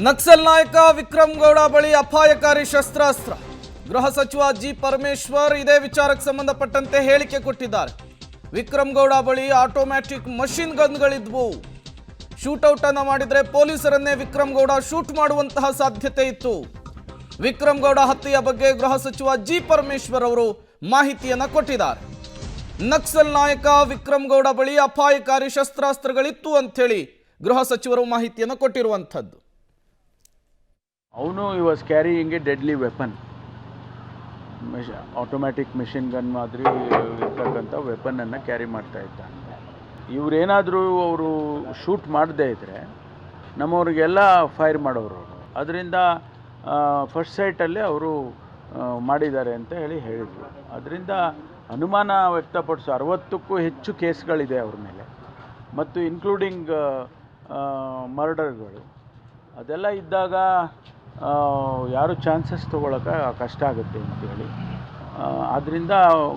ನಕ್ಸಲ್ ನಾಯಕ ವಿಕ್ರಮ್ ಗೌಡ ಬಳಿ ಅಪಾಯಕಾರಿ ಶಸ್ತ್ರಾಸ್ತ್ರ. ಗೃಹ ಸಚಿವ ಜಿ ಪರಮೇಶ್ವರ್ ಇದೇ ವಿಚಾರಕ್ಕೆ ಸಂಬಂಧಪಟ್ಟಂತೆ ಹೇಳಿಕೆ ಕೊಟ್ಟಿದ್ದಾರೆ. ವಿಕ್ರಮ್ ಗೌಡ ಬಳಿ ಆಟೋಮ್ಯಾಟಿಕ್ ಮಷಿನ್ ಗನ್ಗಳಿದ್ವು. ಶೂಟೌಟ್ ಅನ್ನು ಮಾಡಿದರೆ ಪೊಲೀಸರನ್ನೇ ವಿಕ್ರಮ್ ಗೌಡ ಶೂಟ್ ಮಾಡುವಂತಹ ಸಾಧ್ಯತೆ ಇತ್ತು. ವಿಕ್ರಮ್ ಗೌಡ ಹತ್ಯೆಯ ಬಗ್ಗೆ ಗೃಹ ಸಚಿವ ಜಿ ಪರಮೇಶ್ವರ್ ಅವರು ಮಾಹಿತಿಯನ್ನು ಕೊಟ್ಟಿದ್ದಾರೆ. ನಕ್ಸಲ್ ನಾಯಕ ವಿಕ್ರಮ್ ಗೌಡ ಬಳಿ ಅಪಾಯಕಾರಿ ಶಸ್ತ್ರಾಸ್ತ್ರಗಳಿತ್ತು ಅಂಥೇಳಿ ಗೃಹ ಸಚಿವರು ಮಾಹಿತಿಯನ್ನು ಕೊಟ್ಟಿರುವಂಥದ್ದು. ಅವನು ಈ was carrying A deadly weapon, automatic machine gun ಮಾದರಿ ಇರ್ತಕ್ಕಂಥ ವೆಪನನ್ನು ಕ್ಯಾರಿ ಮಾಡ್ತಾ ಇದ್ದ. ಇವರೇನಾದರೂ ಅವರು ಶೂಟ್ ಮಾಡದೇ ಇದ್ದರೆ ನಮ್ಮವ್ರಿಗೆಲ್ಲ ಫೈರ್ ಮಾಡೋರು. ಅದರಿಂದ ಫಸ್ಟ್ ಸೈಟಲ್ಲೇ ಅವರು ಮಾಡಿದ್ದಾರೆ ಅಂತ ಹೇಳಿದರು. ಅದರಿಂದ ಅನುಮಾನ ವ್ಯಕ್ತಪಡಿಸೋ 60ಕ್ಕೂ ಹೆಚ್ಚು ಕೇಸ್ಗಳಿದೆ ಅವ್ರ ಮೇಲೆ, ಮತ್ತು ಇನ್ಕ್ಲೂಡಿಂಗ್ ಮರ್ಡರ್ಗಳು. ಅದೆಲ್ಲ ಇದ್ದಾಗ ಯಾರು ಚಾನ್ಸಸ್ ತೊಗೊಳಕ್ಕೆ ಕಷ್ಟ ಆಗುತ್ತೆ ಅಂತೇಳಿ ಆದ್ದರಿಂದ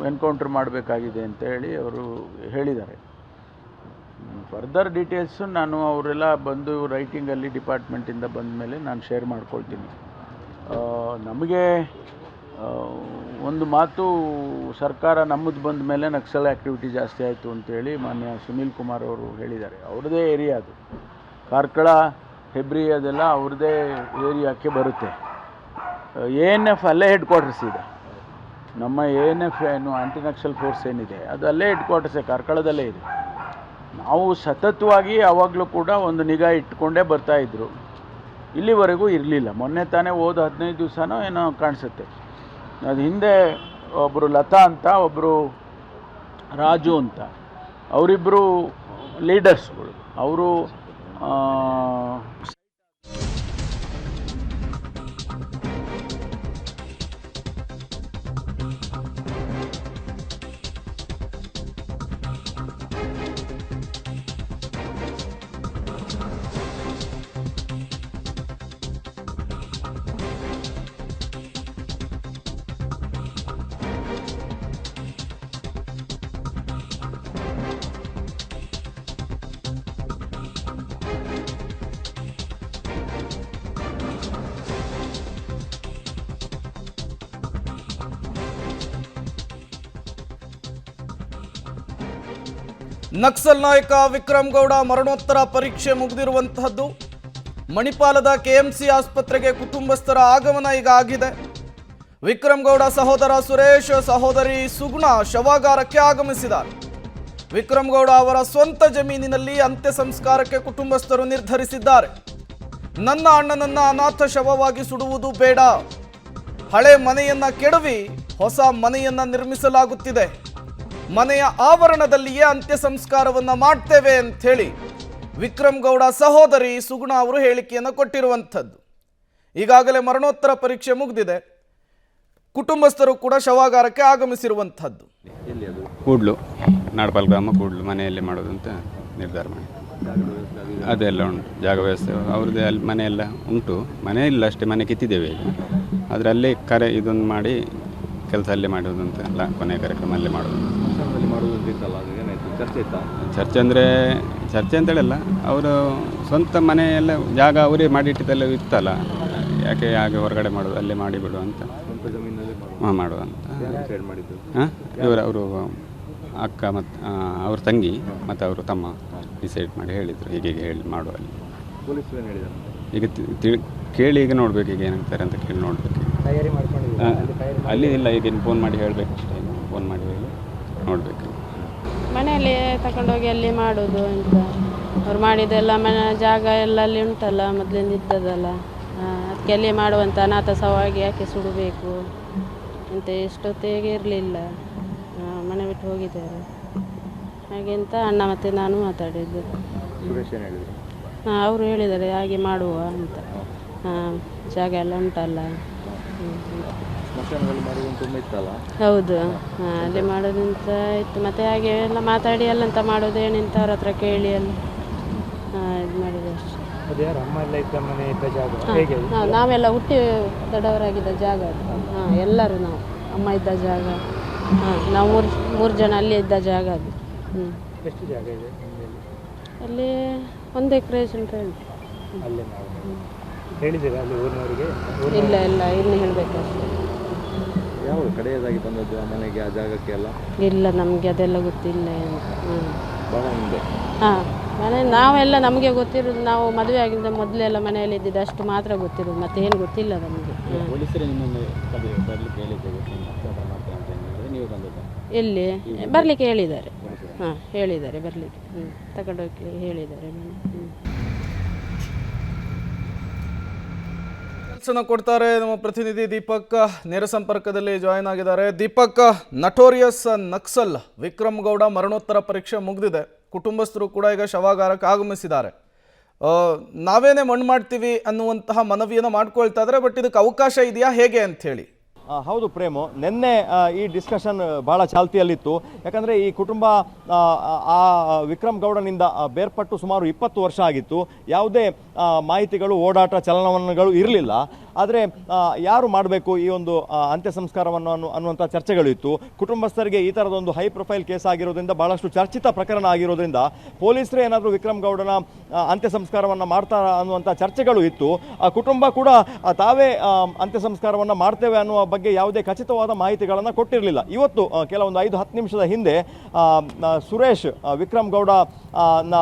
ಎನ್ಕೌಂಟ್ರ್ ಮಾಡಬೇಕಾಗಿದೆ ಅಂತೇಳಿ ಅವರು ಹೇಳಿದ್ದಾರೆ. ಫರ್ದರ್ ಡೀಟೇಲ್ಸು ನಾನು ಅವರೆಲ್ಲ ಬಂದು ರೈಟಿಂಗಲ್ಲಿ ಡಿಪಾರ್ಟ್ಮೆಂಟಿಂದ ಬಂದ ಮೇಲೆ ನಾನು ಶೇರ್ ಮಾಡ್ಕೊಳ್ತೀನಿ. ನಮಗೆ ಒಂದು ಮಾತು, ಸರ್ಕಾರ ನಮ್ಮದು ಬಂದ ಮೇಲೆ ನಕ್ಸಲ್ ಆ್ಯಕ್ಟಿವಿಟಿ ಜಾಸ್ತಿ ಆಯಿತು ಅಂತೇಳಿ ಮಾನ್ಯ ಸುನೀಲ್ ಕುಮಾರ್ ಅವರು ಹೇಳಿದ್ದಾರೆ. ಅವ್ರದ್ದೇ ಏರಿಯಾ ಅದು, ಕಾರ್ಕಳ, ಹೆಬ್ರಿ ಅದೆಲ್ಲ ಅವ್ರದ್ದೇ ಏರಿಯಾಕ್ಕೆ ಬರುತ್ತೆ. ANF ಅಲ್ಲೇ ಹೆಡ್ ಕ್ವಾರ್ಟರ್ಸ್ ಇದೆ. ನಮ್ಮ ANF ಏನು ಆ್ಯಂಟಿ ನಕ್ಸಲ್ ಫೋರ್ಸ್ ಏನಿದೆ ಅದು ಅಲ್ಲೇ ಹೆಡ್ ಕ್ವಾರ್ಟರ್ಸೇ, ಕಾರ್ಕಳದಲ್ಲೇ ಇದೆ. ನಾವು ಸತತವಾಗಿ ಆವಾಗಲೂ ಕೂಡ ಒಂದು ನಿಗಾ ಇಟ್ಕೊಂಡೇ ಬರ್ತಾಯಿದ್ರು. ಇಲ್ಲಿವರೆಗೂ ಇರಲಿಲ್ಲ. ಮೊನ್ನೆ ತಾನೇ ಹೋದ 15 ದಿವಸನೋ ಏನೋ ಕಾಣಿಸುತ್ತೆ. ಅದು ಹಿಂದೆ ಒಬ್ಬರು ಲತಾ ಅಂತ, ಒಬ್ಬರು ರಾಜು ಅಂತ, ಅವರಿಬ್ಬರು ಲೀಡರ್ಸ್ಗಳು. ಅವರು ನಕ್ಸಲ್ ನಾಯಕ ವಿಕ್ರಮ್ ಗೌಡ ಮರಣೋತ್ತರ ಪರೀಕ್ಷೆ ಮುಗಿದಿರುವಂತಹದ್ದು. ಮಣಿಪಾಲದ KMC ಆಸ್ಪತ್ರೆಗೆ ಕುಟುಂಬಸ್ಥರ ಆಗಮನ ಈಗ ಆಗಿದೆ. ವಿಕ್ರಮ್ ಗೌಡ ಸಹೋದರ ಸುರೇಶ್, ಸಹೋದರಿ ಸುಗುಣ ಶವಾಗಾರಕ್ಕೆ ಆಗಮಿಸಿದ್ದಾರೆ. ವಿಕ್ರಮ್ ಗೌಡ ಅವರ ಸ್ವಂತ ಜಮೀನಿನಲ್ಲಿ ಅಂತ್ಯ ಸಂಸ್ಕಾರಕ್ಕೆ ಕುಟುಂಬಸ್ಥರು ನಿರ್ಧರಿಸಿದ್ದಾರೆ. ನನ್ನ ಅಣ್ಣನನ್ನ ಅನಾಥ ಶವವಾಗಿ ಸುಡುವುದು ಬೇಡ, ಹಳೆ ಮನೆಯನ್ನ ಕೆಡವಿ ಹೊಸ ಮನೆಯನ್ನ ನಿರ್ಮಿಸಲಾಗುತ್ತಿದೆ, ಮನೆಯ ಆವರಣದಲ್ಲಿಯೇ ಅಂತ್ಯ ಸಂಸ್ಕಾರವನ್ನ ಮಾಡ್ತೇವೆ ಅಂತ ಹೇಳಿ ವಿಕ್ರಮ್ ಗೌಡ ಸಹೋದರಿ ಸುಗುಣ ಅವರು ಹೇಳಿಕೆಯನ್ನು ಕೊಟ್ಟಿರುವಂಥದ್ದು. ಈಗಾಗಲೇ ಮರಣೋತ್ತರ ಪರೀಕ್ಷೆ ಮುಗಿದಿದೆ. ಕುಟುಂಬಸ್ಥರು ಕೂಡ ಶವಾಗಾರಕ್ಕೆ ಆಗಮಿಸಿರುವಂಥದ್ದು. ಕೂಡ್ಲು, ನಾಡಪಾಲ್ ಗ್ರಾಮ ಕೂಡ್ಲು ಮನೆಯಲ್ಲಿ ಮಾಡೋದು ಅಂತ ನಿರ್ಧಾರ ಮಾಡಿ. ಅದೆಲ್ಲ ಉಂಟು, ಜಾಗ ವ್ಯವಸ್ಥೆ ಅವ್ರದ್ದೇ. ಅಲ್ಲಿ ಮನೆಯೆಲ್ಲ ಉಂಟು, ಮನೆ ಇಲ್ಲ ಅಷ್ಟೇ, ಮನೆ ಕಿತ್ತಿದ್ದೇವೆ ಈಗ. ಆದರೆ ಅಲ್ಲೇ ಇದೊಂದು ಮಾಡಿ ಕೆಲಸ ಅಲ್ಲೇ ಮಾಡೋದು ಅಂತ ಎಲ್ಲ ಕೊನೆಯ ಕಾರ್ಯಕ್ರಮ ಅಲ್ಲೇ ಮಾಡೋದು. ಚರ್ಚೆ ಅಂದರೆ ಚರ್ಚೆ ಅಂತೇಳಲ್ಲ, ಅವರು ಸ್ವಂತ ಮನೆಯೆಲ್ಲ ಜಾಗ ಅವರೇ ಮಾಡಿಟ್ಟಿದ್ದೆಲ್ಲ ಇತ್ತಲ್ಲ, ಯಾಕೆ ಹಾಗೆ ಹೊರಗಡೆ ಮಾಡೋದು, ಅಲ್ಲೇ ಮಾಡಿಬಿಡು ಅಂತ. ಹಾಂ, ಮಾಡುವ ಅಂತ. ಹಾಂ, ಅವರು ಅಕ್ಕ ಮತ್ತು ಅವ್ರ ತಂಗಿ ಮತ್ತು ಅವರು ತಮ್ಮ ಡಿಸೈಡ್ ಮಾಡಿ ಹೇಳಿದರು, ಹೀಗೆ ಹೇಳಿ ಮಾಡುವ. ಅಲ್ಲಿ ಈಗ ಕೇಳಿ ಈಗ ನೋಡ್ಬೇಕು, ಈಗ ಏನಾಗ್ತಾರೆ ಅಂತ ಕೇಳಿ ನೋಡ್ಬೇಕು. ಅಲ್ಲಿ ಇಲ್ಲ, ಈಗ ಫೋನ್ ಮಾಡಿ ಹೇಳಬೇಕು ಅಷ್ಟೇ. ಫೋನ್ ಮಾಡಿ ಹೇಳಿ ನೋಡಬೇಕು. ಮನೆಯಲ್ಲಿ ತಗೊಂಡೋಗಿ ಅಲ್ಲಿ ಮಾಡೋದು ಅಂತ ಅವ್ರು ಮಾಡಿದೆಲ್ಲ ಮನೆ ಜಾಗ ಎಲ್ಲ ಅಲ್ಲಿ ಉಂಟಲ್ಲ, ಮೊದಲಿಂದ ಇದ್ದದಲ್ಲ. ಅದಕ್ಕೆ ಅಲ್ಲಿ ಮಾಡುವಂಥ ಅನಾಥ ಶವವಾಗಿ ಯಾಕೆ ಸುಡಬೇಕು ಅಂತ ಎಷ್ಟೊತ್ತಿಗೆ ಇರಲಿಲ್ಲ, ಮನೆ ಬಿಟ್ಟು ಹೋಗಿದ್ದಾರೆ. ಹಾಗೆ ಅಂತ ಅಣ್ಣ ಮತ್ತು ನಾನು ಮಾತಾಡಿದ್ದು. ಅವರು ಹೇಳಿದ್ದಾರೆ ಹಾಗೆ ಮಾಡುವ ಅಂತ. ಜಾಗ ಎಲ್ಲ ಉಂಟಲ್ಲ. ಹೌದು, ಅಲ್ಲಿ ಮಾಡೋದಂತ ಇತ್ತು. ಮತ್ತು ಹಾಗೆ ಎಲ್ಲ ಮಾತಾಡಿ ಎಲ್ಲ ಅಂತ ಮಾಡೋದು ಏನಿಂತ ಅವ್ರ ಹತ್ರ ಕೇಳಿ ಎಲ್ಲ ಇದು ಮಾಡಿದೆ ಅಷ್ಟೇ. ನಾವೆಲ್ಲ ಹುಟ್ಟಿ ದೊಡ್ಡವರಾಗಿದ್ದ ಜಾಗ ಅದು. ಎಲ್ಲರೂ ನಾವು ಅಮ್ಮ ಇದ್ದ ಜಾಗ. ನಾವು ಮೂರು ಜನ ಅಲ್ಲಿ ಇದ್ದ ಜಾಗ ಅದು. ಎಷ್ಟು ಜಾಗ ಇದೆ ಅಲ್ಲಿ 1 ಎಕರೆ ಚಿಲ್ಲರೆ ಉಂಟು. ಹೇಳಿದ್ದೀರಾ ಅಲ್ಲಿ ಊರಿನವರಿಗೆ? ಇಲ್ಲ ಇಲ್ಲ ಇನ್ನು ಹೇಳಬೇಕಷ್ಟೇ. ಯಾವ ಕಡೆಯದಾಗಿ ಬಂದದ್ದು ಆ ಮನೆಗೆ, ಆ ಜಾಗಕ್ಕೆ ಎಲ್ಲ? ಇಲ್ಲ ನಮಗೆ ಅದೆಲ್ಲ ಗೊತ್ತಿಲ್ಲ ಏನು. ಭಾಳ ಮುಂದೆ. ಹಾಂ ಮನೆ ನಾವೆಲ್ಲ ನಮಗೆ ಗೊತ್ತಿರೋದು, ನಾವು ಮದುವೆ ಆಗಿಂದ ಮೊದಲೆಲ್ಲ ಮನೆಯಲ್ಲಿ ಇದ್ದಿದ್ದು ಅಷ್ಟು ಮಾತ್ರ ಗೊತ್ತಿರೋದು, ಮತ್ತೆ ಏನು ಗೊತ್ತಿಲ್ಲ ನಮಗೆ. ಪೊಲೀಸರೇ ನಿಮ್ಮನ್ನು ಬರಲಿಕ್ಕೆ ಹೇಳಿದ್ದೇವೆ, ಮಾಡ್ತೇವೆ ಅಂತ ಹೇಳಿದ್ರೆ ನೀವು ಬಂದದ್ದು? ಎಲ್ಲಿ ಬರಲಿಕ್ಕೆ ಹೇಳಿದ್ದಾರೆ. ಹಾಂ ಹೇಳಿದ್ದಾರೆ ಬರಲಿಕ್ಕೆ. ತಗೊಂಡೋಗಿ ಹೇಳಿದ್ದಾರೆ. ಕೆಲಸನ ಕೊಡ್ತಾರೆ ನಮ್ಮ ಪ್ರತಿನಿಧಿ ದೀಪಕ್ ನೇರ ಸಂಪರ್ಕದಲ್ಲಿ ಜಾಯಿನ್ ಆಗಿದ್ದಾರೆ. ದೀಪಕ್, ನಟೋರಿಯಸ್ ನಕ್ಸಲ್ ವಿಕ್ರಮ್ ಗೌಡ ಮರಣೋತ್ತರ ಪರೀಕ್ಷೆ ಮುಗಿದಿದೆ, ಕುಟುಂಬಸ್ಥರು ಕೂಡ ಈಗ ಶವಾಗಾರಕ್ಕೆ ಆಗಮಿಸಿದ್ದಾರೆ. ನಾವೇನೇ ಮಣ್ಣು ಮಾಡ್ತೀವಿ ಅನ್ನುವಂತಹ ಮನವಿಯನ್ನು ಮಾಡ್ಕೊಳ್ತಾ ಇದ್ದಾರೆ. ಬಟ್ ಇದಕ್ಕೆ ಅವಕಾಶ ಇದೆಯಾ ಹೇಗೆ ಅಂತ ಹೇಳಿ? ಹೌದು ಪ್ರೇಮು, ನಿನ್ನೆ ಈ ಡಿಸ್ಕಷನ್ ಭಾಳ ಚಾಲ್ತಿಯಲ್ಲಿತ್ತು. ಯಾಕಂದರೆ ಈ ಕುಟುಂಬ ಆ ವಿಕ್ರಮ್ ಗೌಡನಿಂದ ಬೇರ್ಪಟ್ಟು ಸುಮಾರು 20 ವರ್ಷ ಆಗಿತ್ತು. ಯಾವುದೇ ಮಾಹಿತಿಗಳು, ಓಡಾಟ, ಚಲನವಲನಗಳು ಇರಲಿಲ್ಲ. ಆದರೆ ಯಾರು ಮಾಡಬೇಕು ಈ ಒಂದು ಅಂತ್ಯ ಸಂಸ್ಕಾರವನ್ನು ಅನ್ನುವಂಥ ಚರ್ಚೆಗಳು ಇತ್ತು. ಕುಟುಂಬಸ್ಥರಿಗೆ ಈ ಥರದೊಂದು ಹೈ ಪ್ರೊಫೈಲ್ ಕೇಸ್ ಆಗಿರೋದ್ರಿಂದ, ಭಾಳಷ್ಟು ಚರ್ಚಿತ ಪ್ರಕರಣ ಆಗಿರೋದ್ರಿಂದ ಪೊಲೀಸರೇ ಏನಾದರೂ ವಿಕ್ರಮ್ ಗೌಡನ ಅಂತ್ಯ ಸಂಸ್ಕಾರವನ್ನು ಮಾಡ್ತಾರ ಅನ್ನುವಂಥ ಚರ್ಚೆಗಳು ಇತ್ತು. ಆ ಕುಟುಂಬ ಕೂಡ ತಾವೇ ಅಂತ್ಯ ಸಂಸ್ಕಾರವನ್ನು ಮಾಡ್ತೇವೆ ಅನ್ನುವ ಬಗ್ಗೆ ಯಾವುದೇ ಖಚಿತವಾದ ಮಾಹಿತಿಗಳನ್ನು ಕೊಟ್ಟಿರಲಿಲ್ಲ. ಇವತ್ತು ಕೆಲವೊಂದು 5-10 ನಿಮಿಷದ ಹಿಂದೆ ಸುರೇಶ್, ವಿಕ್ರಮ್ ಗೌಡ ನ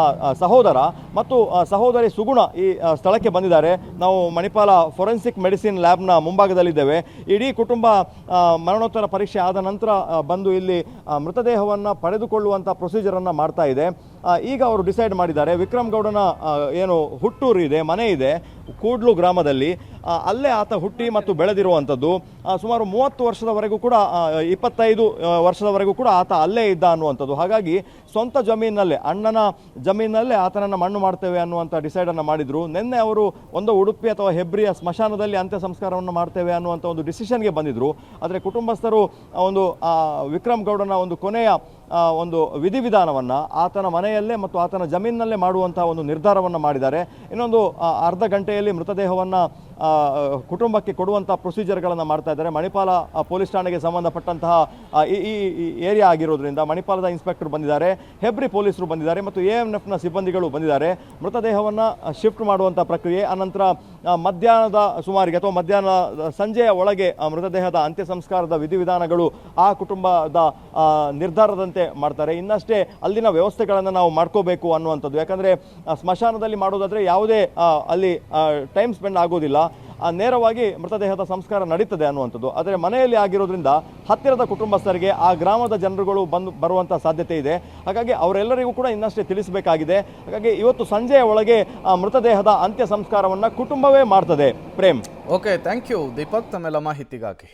ಸಹೋದರ ಮತ್ತು ಸಹೋದರಿ ಸುಗುಣ ಈ ಸ್ಥಳಕ್ಕೆ ಬಂದಿದ್ದಾರೆ. ನಾವು ಮಣಿಪಾಲ ಫೊರೆನ್ಸಿಕ್ ಮೆಡಿಸಿನ್ ಲ್ಯಾಬ್ನ ಮುಂಭಾಗದಲ್ಲಿದ್ದೇವೆ. ಇಡೀ ಕುಟುಂಬ ಮರಣೋತ್ತರ ಪರೀಕ್ಷೆ ಆದ ನಂತರ ಬಂದು ಇಲ್ಲಿ ಮೃತದೇಹವನ್ನು ಪಡೆದುಕೊಳ್ಳುವಂಥ ಪ್ರೊಸೀಜರನ್ನು ಮಾಡ್ತಾ ಇದೆ. ಈಗ ಅವರು ಡಿಸೈಡ್ ಮಾಡಿದ್ದಾರೆ, ವಿಕ್ರಮ್ ಗೌಡನ ಏನು ಹುಟ್ಟೂರು ಇದೆ, ಮನೆ ಇದೆ ಕೂಡ್ಲು ಗ್ರಾಮದಲ್ಲಿ, ಅಲ್ಲೇ ಆತ ಹುಟ್ಟಿ ಮತ್ತು ಬೆಳೆದಿರುವಂಥದ್ದು. ಸುಮಾರು 30 ವರ್ಷದವರೆಗೂ ಕೂಡ 25 ವರ್ಷದವರೆಗೂ ಕೂಡ ಆತ ಅಲ್ಲೇ ಇದ್ದ ಅನ್ನುವಂಥದ್ದು. ಹಾಗಾಗಿ ಸ್ವಂತ ಜಮೀನಲ್ಲೇ, ಅಣ್ಣನ ಜಮೀನಲ್ಲೇ ಆತನನ್ನು ಮಣ್ಣು ಮಾಡ್ತೇವೆ ಅನ್ನುವಂಥ ಡಿಸೈಡನ್ನು ಮಾಡಿದರು. ನಿನ್ನೆ ಅವರು ಒಂದು ಉಡುಪಿ ಅಥವಾ ಹೆಬ್ರಿಯ ಸ್ಮಶಾನದಲ್ಲಿ ಅಂತ್ಯ ಸಂಸ್ಕಾರವನ್ನು ಮಾಡ್ತೇವೆ ಅನ್ನುವಂಥ ಒಂದು ಡಿಸಿಷನ್ಗೆ ಬಂದಿದ್ದರು. ಆದರೆ ಕುಟುಂಬಸ್ಥರು ಒಂದು ವಿಕ್ರಮ್ ಗೌಡನ ಒಂದು ಕೊನೆಯ ಒಂದು ವಿಧಿವಿಧಾನವನ್ನು ಆತನ ಮನೆಯಲ್ಲೇ ಮತ್ತು ಆತನ ಜಮೀನಿನಲ್ಲೇ ಮಾಡುವಂಥ ಒಂದು ನಿರ್ಧಾರವನ್ನು ಮಾಡಿದ್ದಾರೆ. ಇನ್ನೊಂದು ಅರ್ಧ ಗಂಟೆಯಲ್ಲಿ ಮೃತದೇಹವನ್ನು ಕುಟುಂಬಕ್ಕೆ ಕೊಡುವಂಥ ಪ್ರೊಸೀಜರ್ಗಳನ್ನು ಮಾಡ್ತಾ ಇದ್ದಾರೆ. ಮಣಿಪಾಲ ಪೊಲೀಸ್ ಠಾಣೆಗೆ ಸಂಬಂಧಪಟ್ಟಂತಹ ಈ ಏರಿಯಾ ಆಗಿರೋದ್ರಿಂದ ಮಣಿಪಾಲದ ಇನ್ಸ್ಪೆಕ್ಟರ್ ಬಂದಿದ್ದಾರೆ, ಹೆಬ್ರಿ ಪೊಲೀಸರು ಬಂದಿದ್ದಾರೆ ಮತ್ತು AMNFನ ಸಿಬ್ಬಂದಿಗಳು ಬಂದಿದ್ದಾರೆ. ಮೃತದೇಹವನ್ನು ಶಿಫ್ಟ್ ಮಾಡುವಂಥ ಪ್ರಕ್ರಿಯೆ, ಅನಂತರ ಮಧ್ಯಾಹ್ನದ ಸುಮಾರಿಗೆ ಅಥವಾ ಮಧ್ಯಾಹ್ನ ಸಂಜೆಯ ಒಳಗೆ ಮೃತದೇಹದ ಅಂತ್ಯ ಸಂಸ್ಕಾರದ ವಿಧಿವಿಧಾನಗಳು ಆ ಕುಟುಂಬದ ನಿರ್ಧಾರದಂತೆ ಮಾಡ್ತಾರೆ. ಇನ್ನಷ್ಟೇ ಅಲ್ಲಿನ ವ್ಯವಸ್ಥೆಗಳನ್ನು ನಾವು ಮಾಡ್ಕೋಬೇಕು ಅನ್ನುವಂಥದ್ದು. ಯಾಕಂದರೆ ಸ್ಮಶಾನದಲ್ಲಿ ಮಾಡೋದಾದರೆ ಯಾವುದೇ ಅಲ್ಲಿ ಟೈಮ್ ಸ್ಪೆಂಡ್ ಆಗೋದಿಲ್ಲ, ನೇರವಾಗಿ ಮೃತದೇಹದ ಸಂಸ್ಕಾರ ನಡೀತದೆ ಅನ್ನುವಂಥದ್ದು. ಆದರೆ ಮನೆಯಲ್ಲಿ ಆಗಿರೋದ್ರಿಂದ ಹತ್ತಿರದ ಕುಟುಂಬಸ್ಥರಿಗೆ, ಆ ಗ್ರಾಮದ ಜನರುಗಳು ಬರುವಂಥ ಸಾಧ್ಯತೆ ಇದೆ. ಹಾಗಾಗಿ ಅವರೆಲ್ಲರಿಗೂ ಕೂಡ ಇನ್ನಷ್ಟೇ ತಿಳಿಸಬೇಕಾಗಿದೆ. ಹಾಗಾಗಿ ಇವತ್ತು ಸಂಜೆಯ ಒಳಗೆ ಮೃತದೇಹದ ಅಂತ್ಯ ಸಂಸ್ಕಾರವನ್ನು ಕುಟುಂಬವೇ ಮಾಡ್ತದೆ. Prem. Okay, thank you Deepak ತಮ್ಮೆಲ್ಲ ಮಾಹಿತಿಗಾಗಿ.